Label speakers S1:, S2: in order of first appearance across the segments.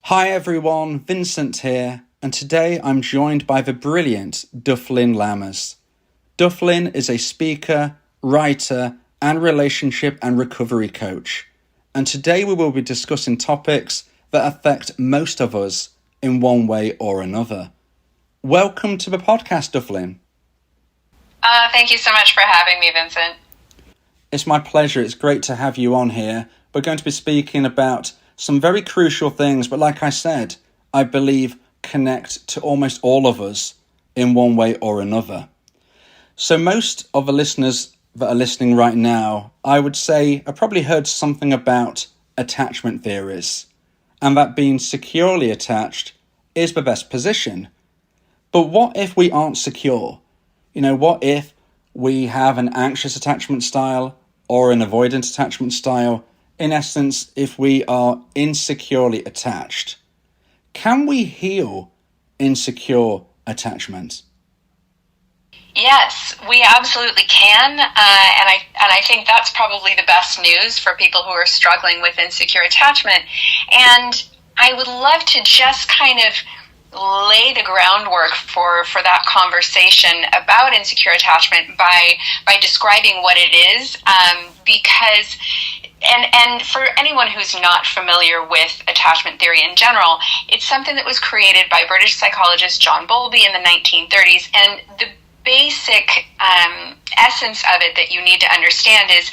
S1: Hi everyone, Vincent here, and today I'm joined by the brilliant Dufflyn Lammers. Dufflyn is a speaker, writer, and relationship and recovery coach. And today we will be discussing topics that affect most of us in one way or another. Welcome to the podcast, Dufflyn.
S2: Thank you so much for having me, Vincent.
S1: It's my pleasure. It's great to have you on here. We're going to be speaking about some very crucial things, but like I said, I believe connect to almost all of us in one way or another. So most of the listeners that are listening right now, I would say, have probably heard something about attachment theories, and that being securely attached is the best position. But what if we aren't secure? What if we have an anxious attachment style or an avoidant attachment style? In essence, if we are insecurely attached, can we heal insecure attachment?
S2: Yes, we absolutely can, and I think that's probably the best news for people who are struggling with insecure attachment. And I would love to just kind of lay the groundwork for that conversation about insecure attachment by describing what it is, because and for anyone who's not familiar with attachment theory in general, it's something that was created by British psychologist John Bowlby in the 1930s, and the basic essence of it that you need to understand is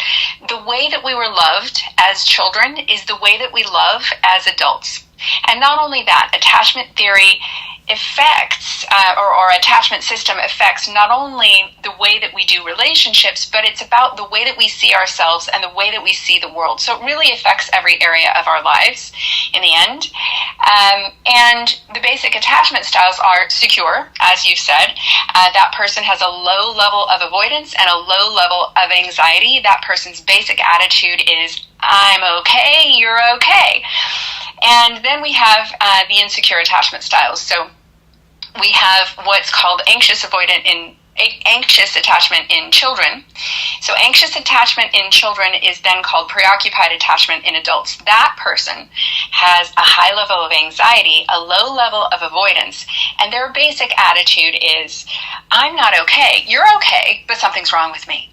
S2: the way that we were loved as children is the way that we love as adults. And not only that, attachment theory affects, or attachment system affects not only the way that we do relationships, but it's about the way that we see ourselves and the way that we see the world. So it really affects every area of our lives in the end. And the basic attachment styles are secure, as you've said. That person has a low level of avoidance and a low level of anxiety. That person's basic attitude is, I'm okay, you're okay. And then we have the insecure attachment styles. So we have what's called anxious attachment in children. So anxious attachment in children is then called preoccupied attachment in adults. That person has a high level of anxiety, a low level of avoidance, and their basic attitude is, I'm not okay, you're okay, but something's wrong with me.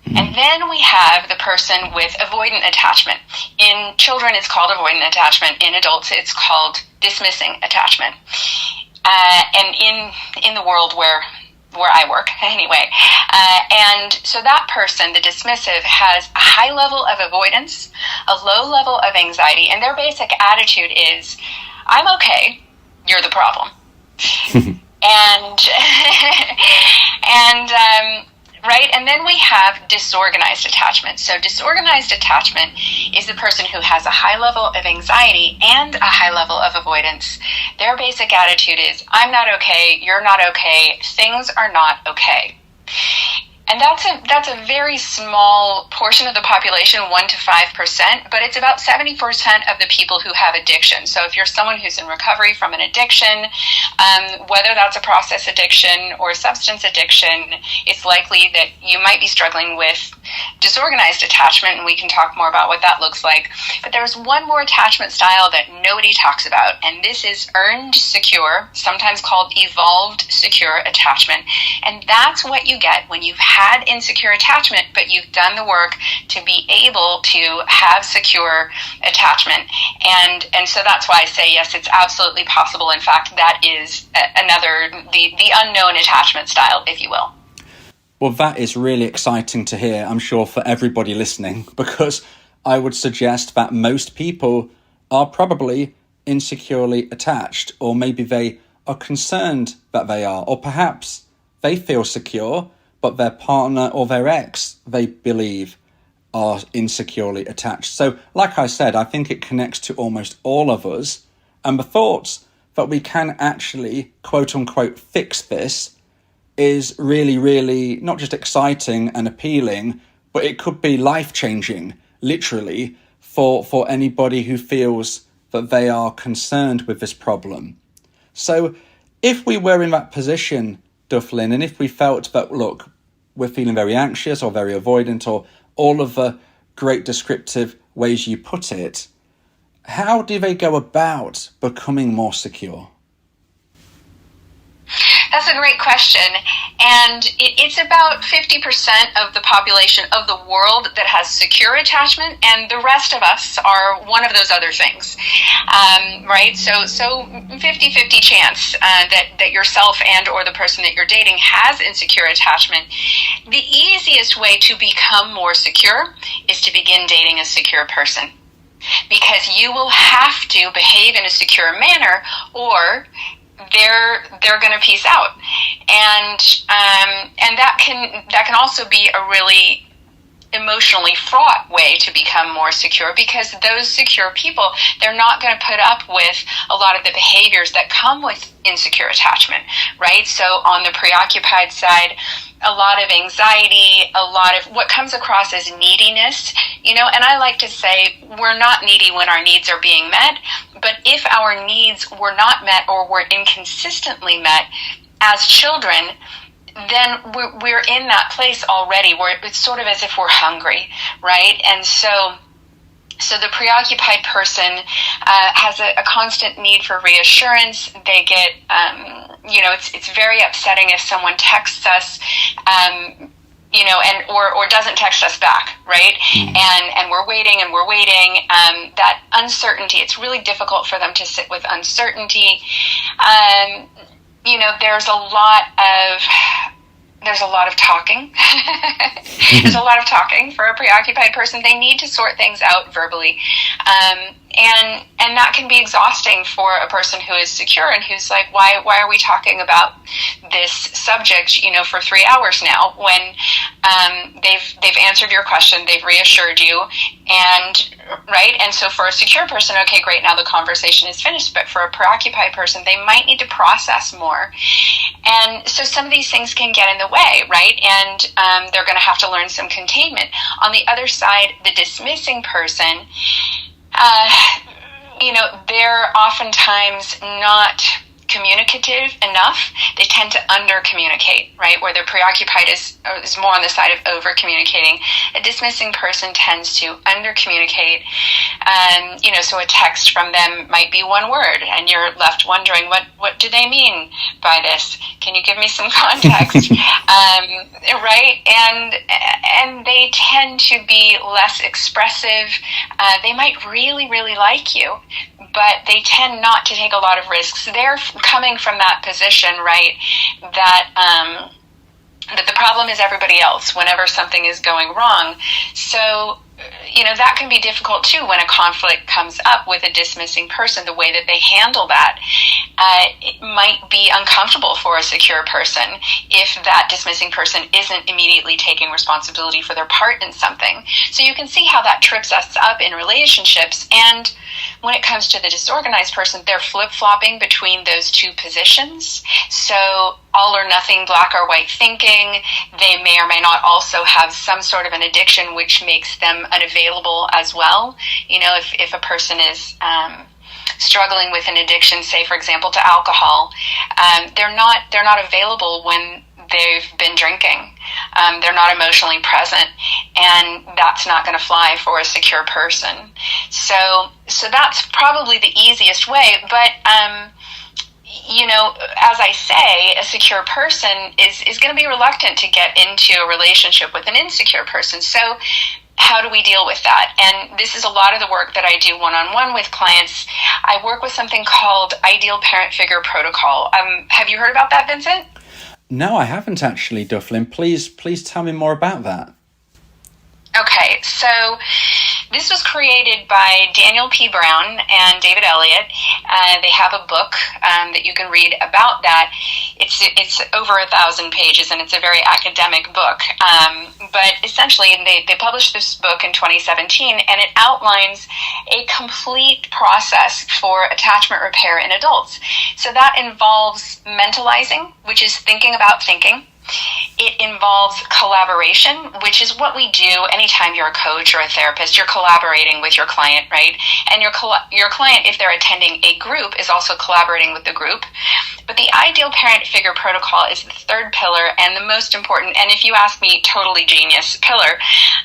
S2: And then we have the person with avoidant attachment. In children, it's called avoidant attachment. In adults, it's called dismissing attachment. And in the world where I work, anyway. And so that person, the dismissive, has a high level of avoidance, a low level of anxiety, and their basic attitude is, I'm okay, you're the problem. Right, and then we have disorganized attachment. So disorganized attachment is the person who has a high level of anxiety and a high level of avoidance. Their basic attitude is, I'm not okay, you're not okay, things are not okay. And that's a very small portion of the population, 1 to 5%, but it's about 70% of the people who have addiction. So if you're someone who's in recovery from an addiction, whether that's a process addiction or substance addiction, it's likely that you might be struggling with disorganized attachment, and we can talk more about what that looks like. But there's one more attachment style that nobody talks about, and this is earned secure, sometimes called evolved secure attachment. And that's what you get when you've had insecure attachment, but you've done the work to be able to have secure attachment. And so that's why I say, yes, it's absolutely possible. In fact, that is the unknown attachment style, if you will.
S1: Well, that is really exciting to hear, I'm sure, for everybody listening, because I would suggest that most people are probably insecurely attached, or maybe they are concerned that they are, or perhaps they feel secure, but their partner or their ex, they believe, are insecurely attached. So, like I said, I think it connects to almost all of us, and the thoughts that we can actually, quote unquote, fix this is really, really not just exciting and appealing, but it could be life-changing, literally, for anybody who feels that they are concerned with this problem. So if we were in that position, Dufflyn, and if we felt that, look, we're feeling very anxious or very avoidant or all of the great descriptive ways you put it, How do they go about becoming more secure?
S2: That's a great question. And it's about 50% of the population of the world that has secure attachment, and the rest of us are one of those other things, right? So 50-50 chance that yourself and or the person that you're dating has insecure attachment. The easiest way to become more secure is to begin dating a secure person, because you will have to behave in a secure manner, or they're going to peace out, and that can also be a really emotionally fraught way to become more secure, because those secure people, they're not going to put up with a lot of the behaviors that come with insecure attachment, right? So on the preoccupied side, a lot of anxiety, a lot of what comes across as neediness, and I like to say we're not needy when our needs are being met, but if our needs were not met or were inconsistently met as children, then we're in that place already where it's sort of as if we're hungry, right? And so the preoccupied person has a constant need for reassurance. They get, it's very upsetting if someone texts us, or doesn't text us back, right? And we're waiting. That uncertainty, it's really difficult for them to sit with uncertainty. There's a lot of talking. There's a lot of talking for a preoccupied person. They need to sort things out verbally. And that can be exhausting for a person who is secure and who's like, why are we talking about this subject, for 3 hours now, when they've answered your question, they've reassured you, and right? And so for a secure person, okay, great, now the conversation is finished. But for a preoccupied person, they might need to process more. And so some of these things can get in the way, right? And they're going to have to learn some containment. On the other side, the dismissing person, they're oftentimes not communicative enough. They tend to under-communicate, right? Where the preoccupied is more on the side of over-communicating. A dismissing person tends to under-communicate. So a text from them might be one word, and you're left wondering, what do they mean by this? Can you give me some context? Right? And they tend to be less expressive. They might really, really like you, but they tend not to take a lot of risks. They're coming from that position, right, that the problem is everybody else whenever something is going wrong. So, that can be difficult too when a conflict comes up with a dismissing person. The way that they handle that, it might be uncomfortable for a secure person if that dismissing person isn't immediately taking responsibility for their part in something. So you can see how that trips us up in relationships. And when it comes to the disorganized person, they're flip-flopping between those two positions. So all or nothing, black or white thinking. They may or may not also have some sort of an addiction which makes them unavailable as well. If a person is struggling with an addiction, say for example to alcohol, they're not available when they've been drinking. They're not emotionally present, and that's not going to fly for a secure person. So that's probably the easiest way. But as I say, a secure person is going to be reluctant to get into a relationship with an insecure person. So how do we deal with that? And this is a lot of the work that I do one-on-one with clients. I work with something called Ideal Parent Figure Protocol. Have you heard about that, Vincent?
S1: No, I haven't actually, Dufflyn. Please tell me more about that.
S2: Okay, so this was created by Daniel P. Brown and David Elliott. They have a book that you can read about that. It's over 1,000 pages, and it's a very academic book. But essentially, they published this book in 2017, and it outlines a complete process for attachment repair in adults. So that involves mentalizing, which is thinking about thinking. It involves collaboration, which is what we do anytime you're a coach or a therapist. You're collaborating with your client, right? And your client, if they're attending a group, is also collaborating with the group. But the ideal parent figure protocol is the third pillar and the most important, and if you ask me, totally genius pillar.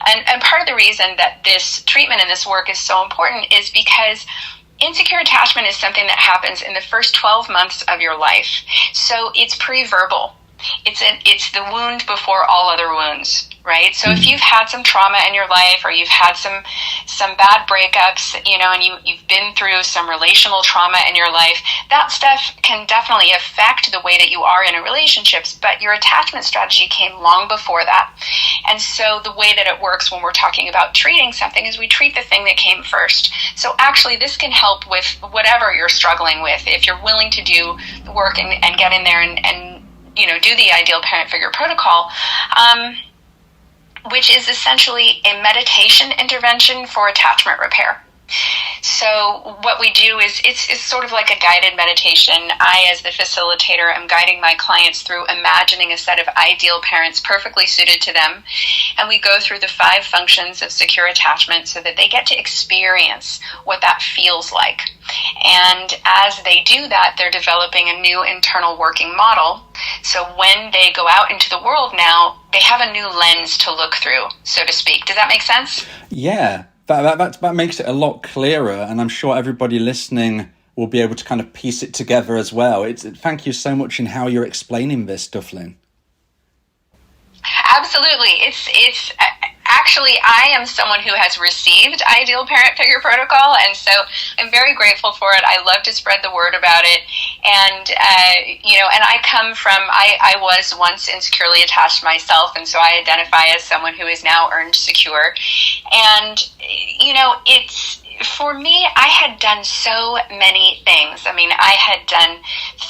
S2: And part of the reason that this treatment and this work is so important is because insecure attachment is something that happens in the first 12 months of your life. So it's pre-verbal. It's the wound before all other wounds, right? So if you've had some trauma in your life, or you've had some bad breakups, and you've been through some relational trauma in your life, that stuff can definitely affect the way that you are in a relationships, but your attachment strategy came long before that. And so the way that it works when we're talking about treating something is we treat the thing that came first. So actually this can help with whatever you're struggling with. If you're willing to do the work and get in there and do the ideal parent figure protocol, which is essentially a meditation intervention for attachment repair. So what we do is it's sort of like a guided meditation. I, as the facilitator, am guiding my clients through imagining a set of ideal parents perfectly suited to them. And we go through the 5 functions of secure attachment so that they get to experience what that feels like. And as they do that, they're developing a new internal working model. So when they go out into the world now, they have a new lens to look through, so to speak. Does that make sense?
S1: Yeah. That makes it a lot clearer, and I'm sure everybody listening will be able to kind of piece it together as well. Thank you so much in how you're explaining this, Dufflyn.
S2: Absolutely. It's actually, I am someone who has received Ideal Parent Figure Protocol, and so I'm very grateful for it. I love to spread the word about it. And, and I come from, I was once insecurely attached myself, and so I identify as someone who is now earned secure. And, for me, I had done so many things. I mean, I had done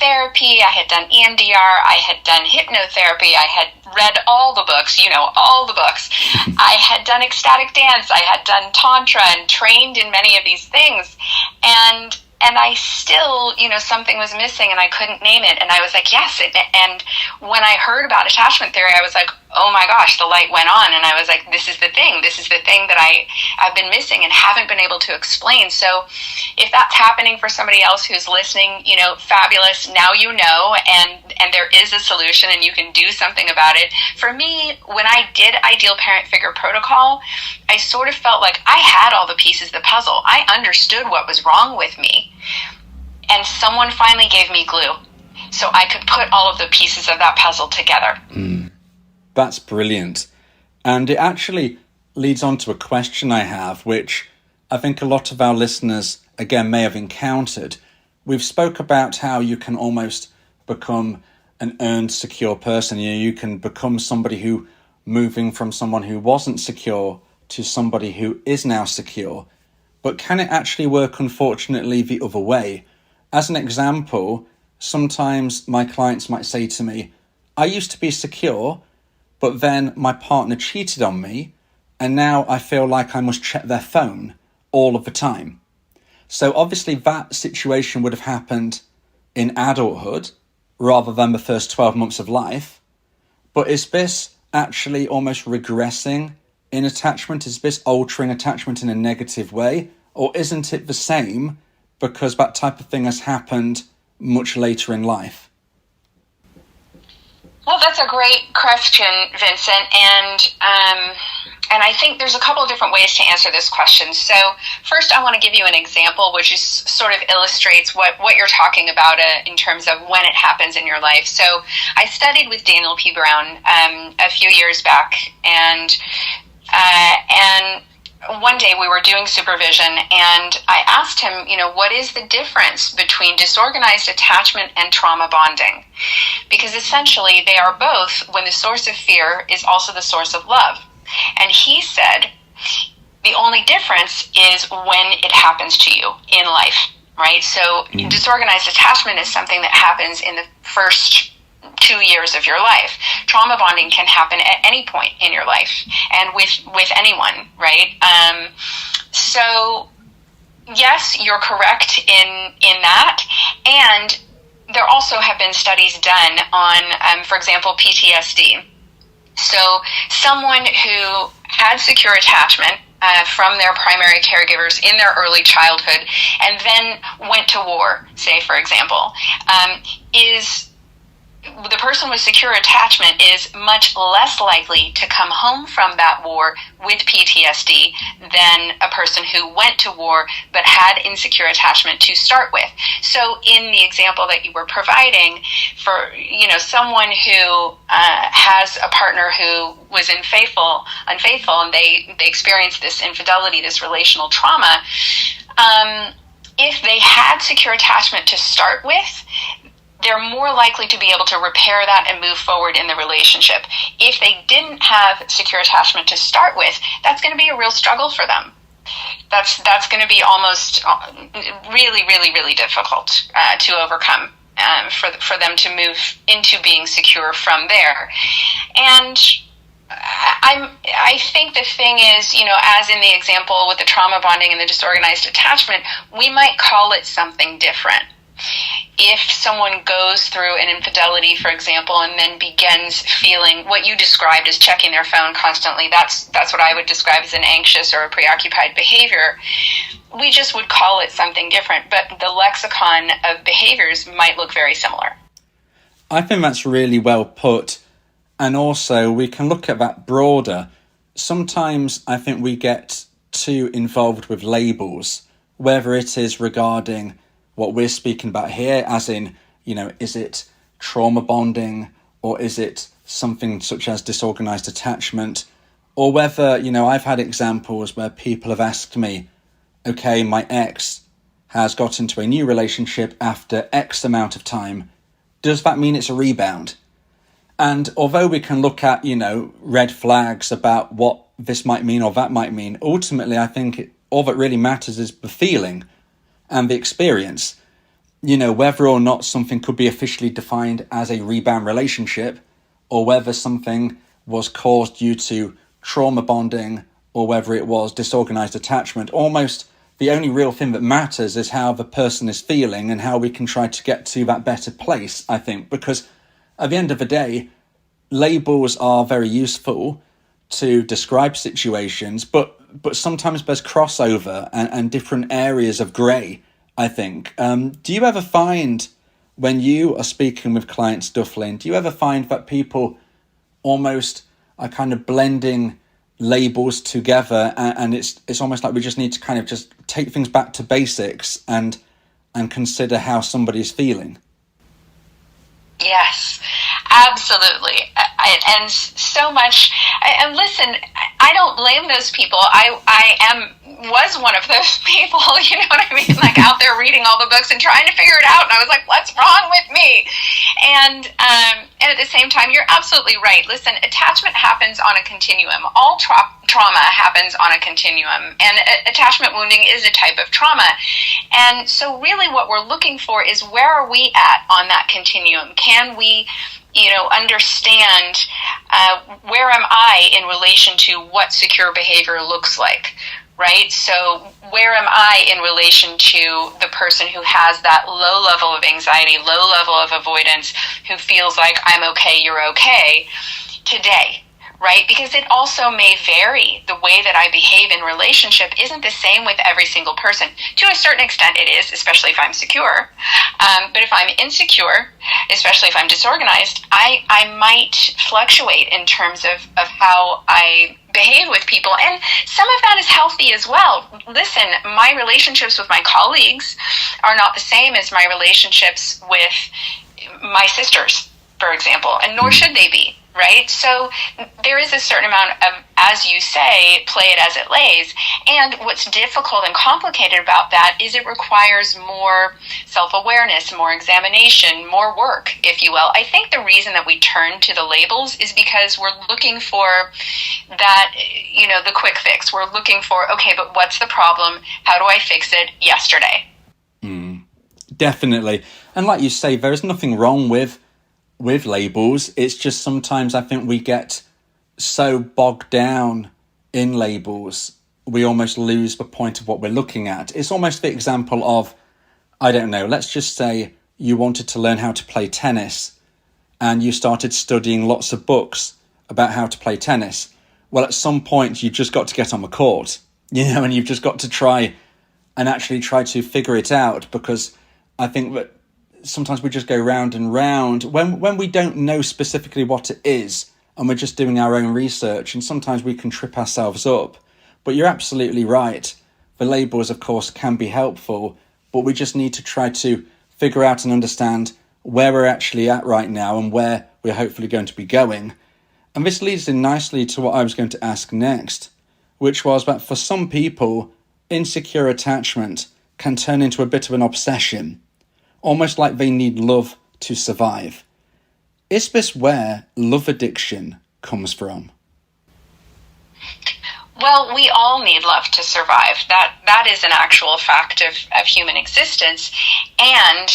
S2: therapy, I had done EMDR, I had done hypnotherapy, I had read all the books, all the books. I had done ecstatic dance, I had done tantra and trained in many of these things. And I still, something was missing and I couldn't name it. And I was like, yes. And when I heard about attachment theory, I was like, oh my gosh, the light went on. And I was like, this is the thing that I've been missing and haven't been able to explain. So if that's happening for somebody else who's listening, fabulous. Now and there is a solution and you can do something about it. For me, when I did Ideal Parent Figure Protocol, I sort of felt like I had all the pieces of the puzzle. I understood what was wrong with me. And someone finally gave me glue so I could put all of the pieces of that puzzle together.
S1: That's brilliant. And it actually leads on to a question I have, which I think a lot of our listeners, again, may have encountered. We've spoke about how you can almost become an earned secure person. You can become somebody who, moving from someone who wasn't secure to somebody who is now secure. But can it actually work, unfortunately, the other way? As an example, sometimes my clients might say to me, I used to be secure, but then my partner cheated on me, and now I feel like I must check their phone all of the time. So obviously that situation would have happened in adulthood rather than the first 12 months of life. But is this actually almost regressing in attachment? Is this altering attachment in a negative way? Or isn't it the same because that type of thing has happened much later in life?
S2: Well, that's a great question, Vincent, and I think there's a couple of different ways to answer this question. So first, I want to give you an example which is sort of illustrates what you're talking about in terms of when it happens in your life. So I studied with Daniel P. Brown a few years back, and one day we were doing supervision, and I asked him, what is the difference between disorganized attachment and trauma bonding? Because essentially they are both when the source of fear is also the source of love. And he said, the only difference is when it happens to you in life, right? So disorganized attachment is something that happens in the first 2 years of your life. Trauma bonding can happen at any point in your life and with anyone, right? So yes, you're correct in that. And there also have been studies done on, for example, PTSD. So someone who had secure attachment from their primary caregivers in their early childhood and then went to war, say, for example, is the person with secure attachment is much less likely to come home from that war with PTSD than a person who went to war but had insecure attachment to start with. So in the example that you were providing for, someone who has a partner who was unfaithful, and they experienced this infidelity, this relational trauma, if they had secure attachment to start with, they're more likely to be able to repair that and move forward in the relationship. If they didn't have secure attachment to start with, that's going to be a real struggle for them. That's going to be almost really, really, really difficult to overcome for them to move into being secure from there. And I think the thing is, as in the example with the trauma bonding and the disorganized attachment, we might call it something different. If someone goes through an infidelity, for example, and then begins feeling what you described as checking their phone constantly, that's what I would describe as an anxious or a preoccupied behavior. We just would call it something different, but the lexicon of behaviors might look very similar.
S1: I think that's really well put. And also we can look at that broader. Sometimes I think we get too involved with labels, whether it is regarding what we're speaking about here, as in, is it trauma bonding, or is it something such as disorganized attachment, or whether, I've had examples where people have asked me, okay, my ex has got into a new relationship after X amount of time. Does that mean it's a rebound? And although we can look at, red flags about what this might mean or that might mean, ultimately, I think all that really matters is the feeling and the experience. Whether or not something could be officially defined as a rebound relationship, or whether something was caused due to trauma bonding, or whether it was disorganized attachment, almost the only real thing that matters is how the person is feeling and how we can try to get to that better place, I think, because at the end of the day, labels are very useful to describe situations, but sometimes there's crossover and different areas of grey, I think. Do you ever find, when you are speaking with clients, Dufflyn, do you ever find that people almost are kind of blending labels together, and it's almost like we just need to kind of just take things back to basics and consider how somebody's feeling?
S2: Yes, absolutely. And so much. And listen, I don't blame those people. I was one of those people, you know what I mean? Like out there reading all the books and trying to figure it out. And I was like, what's wrong with me? And at the same time, you're absolutely right. Listen, attachment happens on a continuum. All trauma happens on a continuum. And attachment wounding is a type of trauma. And so really what we're looking for is, where are we at on that continuum? Can we understand where am I in relation to what secure behavior looks like, right? So where am I in relation to the person who has that low level of anxiety, low level of avoidance, who feels like I'm okay, you're okay today, right? Because it also may vary. The way that I behave in relationship isn't the same with every single person. To a certain extent it is, especially if I'm secure. But if I'm insecure, especially if I'm disorganized, I might fluctuate in terms of how I behave with people. And some of that is healthy as well. Listen, my relationships with my colleagues are not the same as my relationships with my sisters, for example, and nor should they be. Right? So there is a certain amount of, as you say, play it as it lays. And what's difficult and complicated about that is it requires more self-awareness, more examination, more work, if you will. I think the reason that we turn to the labels is because we're looking for that, the quick fix. We're looking for, okay, but what's the problem? How do I fix it yesterday?
S1: Definitely. And like you say, there is nothing wrong with labels. It's just sometimes I think we get so bogged down in labels, we almost lose the point of what we're looking at. It's almost the example of, I don't know, let's just say you wanted to learn how to play tennis and you started studying lots of books about how to play tennis. Well, at some point, you've just got to get on the court, and you've just got to try to figure it out, because I think that sometimes we just go round and round when we don't know specifically what it is and we're just doing our own research, and sometimes we can trip ourselves up. But you're absolutely right. The labels, of course, can be helpful, but we just need to try to figure out and understand where we're actually at right now and where we're hopefully going to be going. And this leads in nicely to what I was going to ask next, which was that for some people, insecure attachment can turn into a bit of an obsession, almost like they need love to survive. Is this where love addiction comes from?
S2: Well, we all need love to survive. That is an actual fact of human existence. And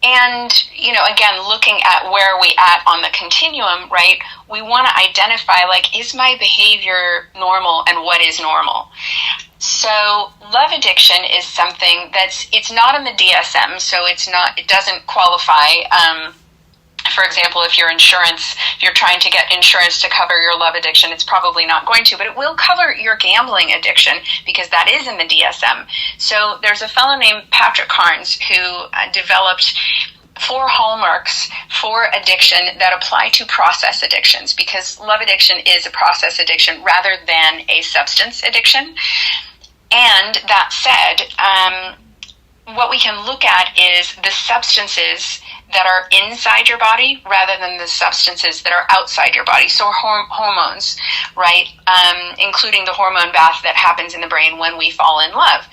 S2: again, looking at where are we at on the continuum, right? We want to identify, is my behavior normal and what is normal? So love addiction is something it's not in the DSM, so it doesn't qualify. For example, if you're trying to get insurance to cover your love addiction, it's probably not going to, but it will cover your gambling addiction because that is in the DSM. So there's a fellow named Patrick Carnes who developed 4 hallmarks for addiction that apply to process addictions, because love addiction is a process addiction rather than a substance addiction. And that said, what we can look at is the substances that are inside your body rather than the substances that are outside your body. So hormones, right? Including the hormone bath that happens in the brain when we fall in love.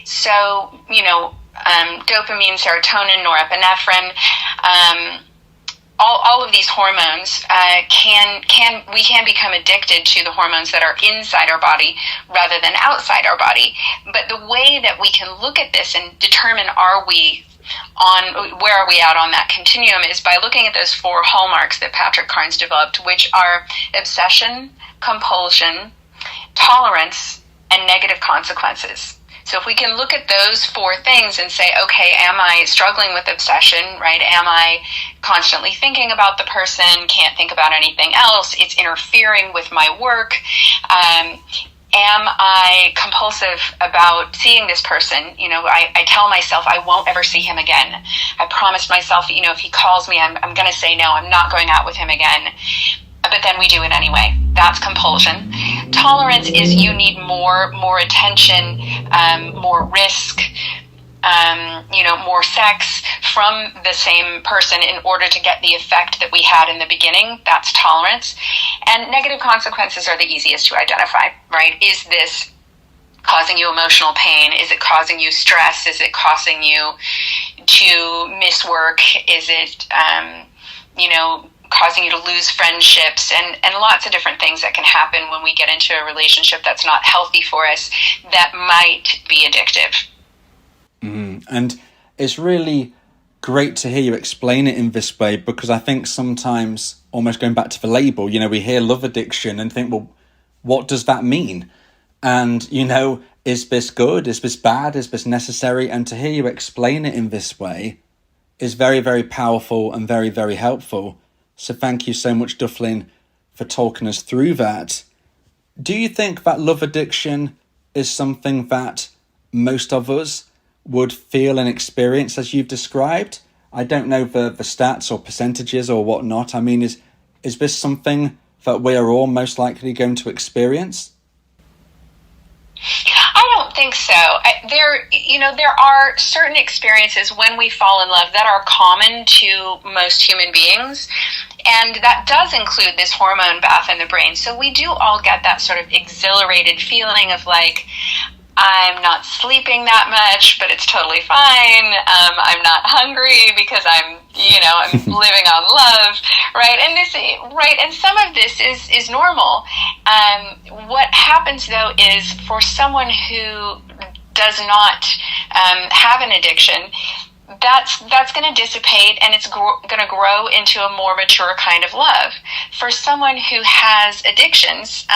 S2: So, dopamine, serotonin, norepinephrine, all of these hormones we can become addicted to the hormones that are inside our body rather than outside our body. But the way that we can look at this and determine where are we at on that continuum is by looking at those 4 hallmarks that Patrick Carnes developed, which are obsession, compulsion, tolerance, and negative consequences. So if we can look at those 4 things and say, okay, am I struggling with obsession, right? Am I constantly thinking about the person, can't think about anything else? It's interfering with my work. Am I compulsive about seeing this person? I tell myself I won't ever see him again. I promised myself, if he calls me, I'm going to say no, I'm not going out with him again. But then we do it anyway. That's compulsion. Tolerance is you need more attention, more risk, more sex from the same person in order to get the effect that we had in the beginning. That's tolerance. And negative consequences are the easiest to identify, right? Is this causing you emotional pain? Is it causing you stress? Is it causing you to miss work? Is it, causing you to lose friendships, and lots of different things that can happen when we get into a relationship that's not healthy for us that might be addictive.
S1: And it's really great to hear you explain it in this way, because I think sometimes, almost going back to the label, we hear love addiction and think, well, what does that mean? And, is this good? Is this bad? Is this necessary? And to hear you explain it in this way is very, very powerful and very, very helpful. So thank you so much, Dufflyn, for talking us through that. Do you think that love addiction is something that most of us would feel and experience as you've described? I don't know the stats or percentages or whatnot. I mean, is this something that we are all most likely going to experience?
S2: I don't think so. There are certain experiences when we fall in love that are common to most human beings, and that does include this hormone bath in the brain. So we do all get that sort of exhilarated feeling of I'm not sleeping that much, but it's totally fine. I'm not hungry because I'm living on love, right? And some of this is normal. What happens though is for someone who does not have an addiction, that's going to dissipate, and it's going to grow into a more mature kind of love. For someone who has addictions,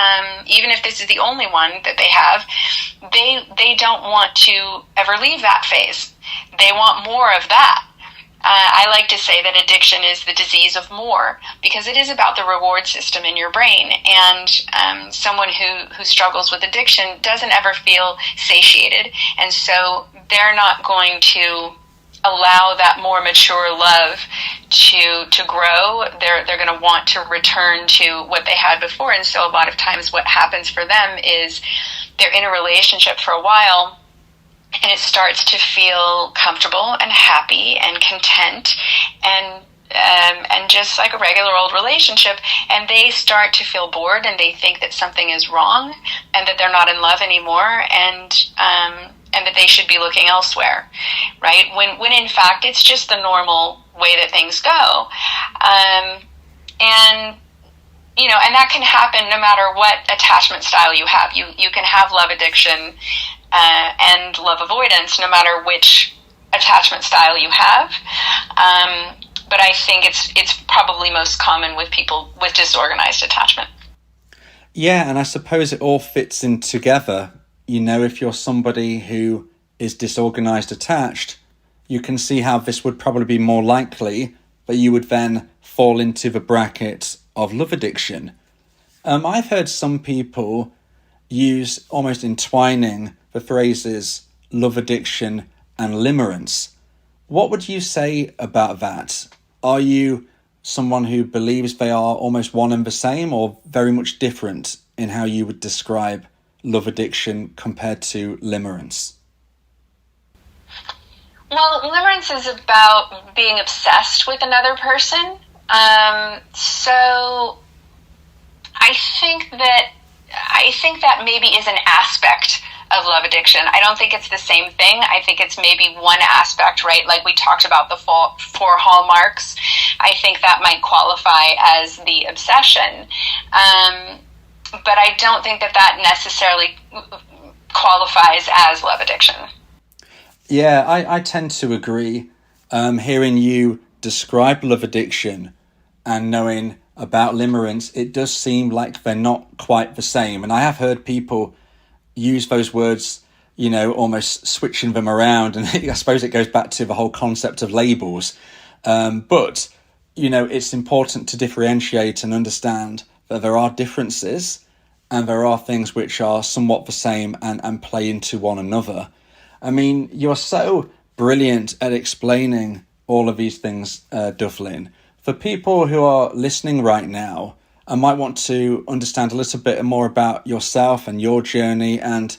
S2: even if this is the only one that they have, they don't want to ever leave that phase. They want more of that. I like to say that addiction is the disease of more, because it is about the reward system in your brain. And someone who struggles with addiction doesn't ever feel satiated. And so they're not going to allow that more mature love to grow. They're going to want to return to what they had before. And so a lot of times what happens for them is they're in a relationship for a while, and it starts to feel comfortable and happy and content and just like a regular old relationship, and they start to feel bored, and they think that something is wrong and that they're not in love anymore, and that they should be looking elsewhere, right? When in fact it's just the normal way that things go, and that can happen no matter what attachment style you have. You can have love addiction and love avoidance, no matter which attachment style you have. But I think it's probably most common with people with disorganized attachment.
S1: Yeah, and I suppose it all fits in together. If you're somebody who is disorganized attached, you can see how this would probably be more likely, but you would then fall into the bracket of love addiction. I've heard some people use, almost entwining, the phrases love addiction and limerence. What would you say about that? Are you someone who believes they are almost one and the same, or very much different in how you would describe love addiction compared to limerence?
S2: Well, limerence is about being obsessed with another person. So I think that maybe is an aspect of love addiction. I don't think it's the same thing. I think it's maybe one aspect, right? Like we talked about the four hallmarks. I think that might qualify as the obsession. But I don't think that necessarily qualifies as love addiction.
S1: Yeah, I tend to agree. Hearing you describe love addiction and knowing about limerence, it does seem like they're not quite the same. And I have heard people use those words, almost switching them around. And I suppose it goes back to the whole concept of labels. But it's important to differentiate and understand that there are differences and there are things which are somewhat the same and play into one another. I mean, you're so brilliant at explaining all of these things, Dufflyn. For people who are listening right now and might want to understand a little bit more about yourself and your journey and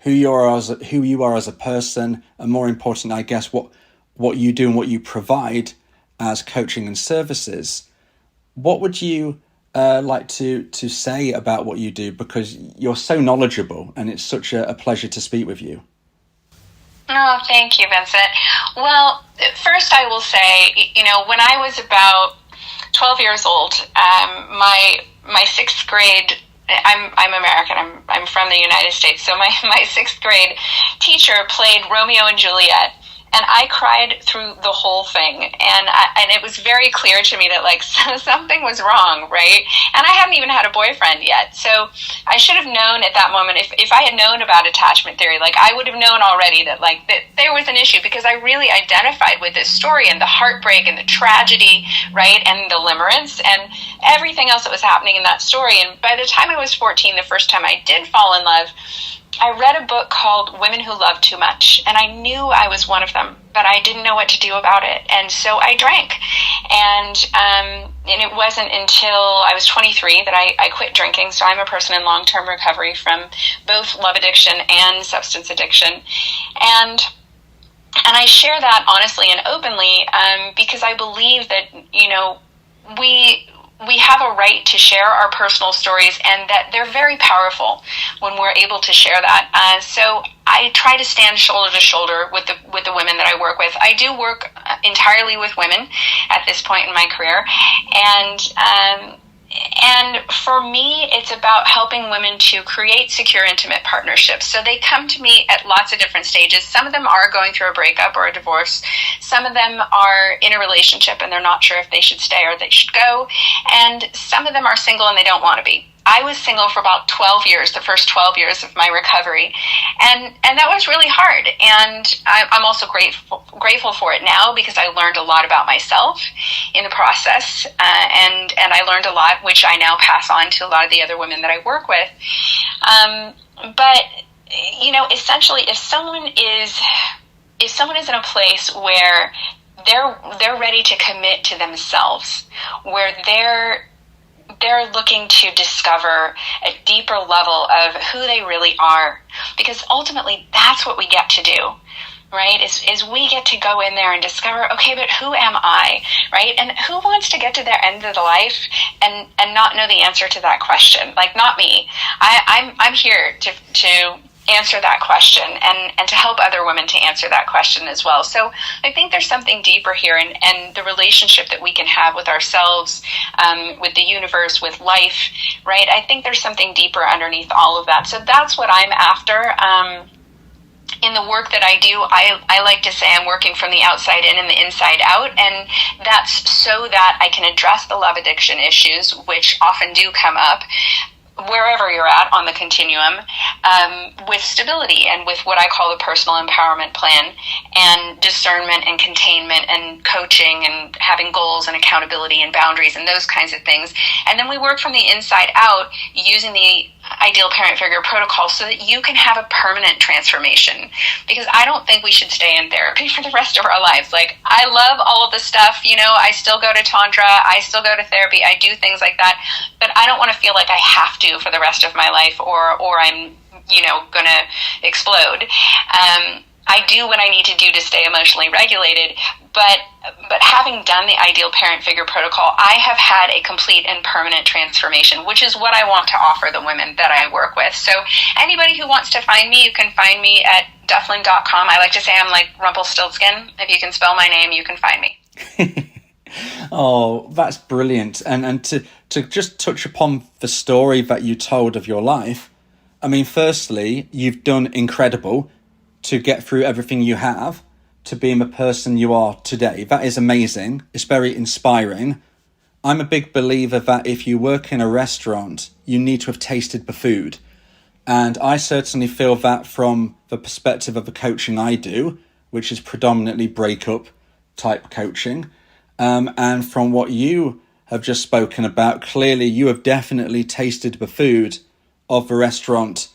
S1: who you are as a person, and more importantly, I guess, what you do and what you provide as coaching and services, what would you like to say about what you do? Because you're so knowledgeable, and it's such a pleasure to speak with you.
S2: Oh, thank you, Vincent. Well, first I will say, when I was about 12 years old, my sixth grade, I'm American, I'm from the United States, so my sixth grade teacher played Romeo and Juliet, and I cried through the whole thing, and it was very clear to me that something was wrong, right? And I hadn't even had a boyfriend yet, so I should have known at that moment, if I had known about attachment theory, I would have known already that there was an issue, because I really identified with this story and the heartbreak and the tragedy, right, and the limerence and everything else that was happening in that story. And by the time I was 14, the first time I did fall in love, I read a book called Women Who Love Too Much, and I knew I was one of them, but I didn't know what to do about it, and so I drank. And it wasn't until I was 23 that I quit drinking, so I'm a person in long-term recovery from both love addiction and substance addiction. And I share that honestly and openly because I believe that, we have a right to share our personal stories, and that they're very powerful when we're able to share that. So I try to stand shoulder to shoulder with the women that I work with. I do work entirely with women at this point in my career, and And for me, it's about helping women to create secure, intimate partnerships. So they come to me at lots of different stages. Some of them are going through a breakup or a divorce. Some of them are in a relationship and they're not sure if they should stay or they should go. And some of them are single and they don't want to be. I was single for about 12 years, the first 12 years of my recovery. And that was really hard. And I'm also grateful for it now because I learned a lot about myself in the process. And I learned a lot, which I now pass on to a lot of the other women that I work with. But, essentially, if someone is in a place where they're ready to commit to themselves, where they're looking to discover a deeper level of who they really are, because ultimately that's what we get to do, right? Is we get to go in there and discover, okay, but who am I, right? And who wants to get to their end of the life and not know the answer to that question? Like, not me. I'm here to answer that question and to help other women to answer that question as well. So I think there's something deeper here, and the relationship that we can have with ourselves, with the universe, with life, right? I think there's something deeper underneath all of that. So that's what I'm after. In the work that I do, I like to say I'm working from the outside in and the inside out, and that's so that I can address the love addiction issues, which often do come up, wherever you're at on the continuum, with stability and with what I call the personal empowerment plan, and discernment and containment and coaching and having goals and accountability and boundaries and those kinds of things. And then we work from the inside out using the ideal parent figure protocol so that you can have a permanent transformation, because I don't think we should stay in therapy for the rest of our lives. Like, I love all of the stuff, I still go to Tantra, I still go to therapy, I do things like that, but I don't want to feel like I have to for the rest of my life or I'm gonna explode. I do what I need to do to stay emotionally regulated, but having done the ideal parent figure protocol, I have had a complete and permanent transformation, which is what I want to offer the women that I work with. So anybody who wants to find me, you can find me at dufflyn.com. I like to say I'm like Rumpelstiltskin. If you can spell my name, you can find me.
S1: Oh, that's brilliant. And to just touch upon the story that you told of your life, I mean, firstly, you've done incredible to get through everything you have to being the person you are today. That is amazing. It's very inspiring. I'm a big believer that if you work in a restaurant, you need to have tasted the food. And I certainly feel that from the perspective of the coaching I do, which is predominantly breakup type coaching. And from what you have just spoken about, clearly you have definitely tasted the food of the restaurant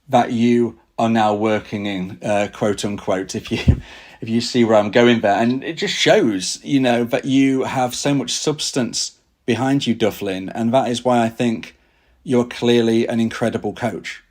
S1: that you are now working in, quote unquote, if you see where I'm going there. And it just shows, that you have so much substance behind you, Dufflyn. And that is why I think you're clearly an incredible coach.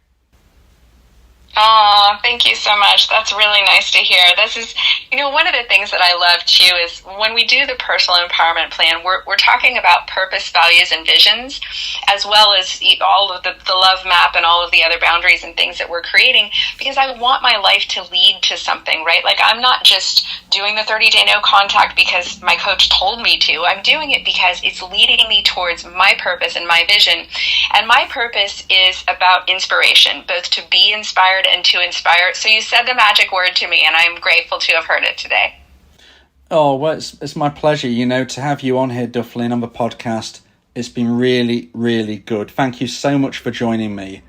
S2: Oh, thank you so much. That's really nice to hear. This is, one of the things that I love too is when we do the personal empowerment plan, we're talking about purpose, values, and visions, as well as all of the love map and all of the other boundaries and things that we're creating, because I want my life to lead to something, right? Like, I'm not just doing the 30-day no contact because my coach told me to. I'm doing it because it's leading me towards my purpose and my vision. And my purpose is about inspiration, both to be inspired and to inspire. So you said the magic word to me, and I'm grateful to have heard it today.
S1: Oh, well, it's my pleasure, to have you on here, Dufflyn, on the podcast. It's been really, really good. Thank you so much for joining me.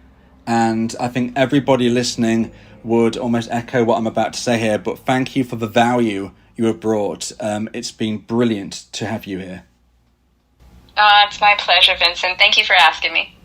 S1: And I think everybody listening would almost echo what I'm about to say here, but thank you for the value you have brought. It's been brilliant to have you here.
S2: It's my pleasure, Vincent. Thank you for asking me.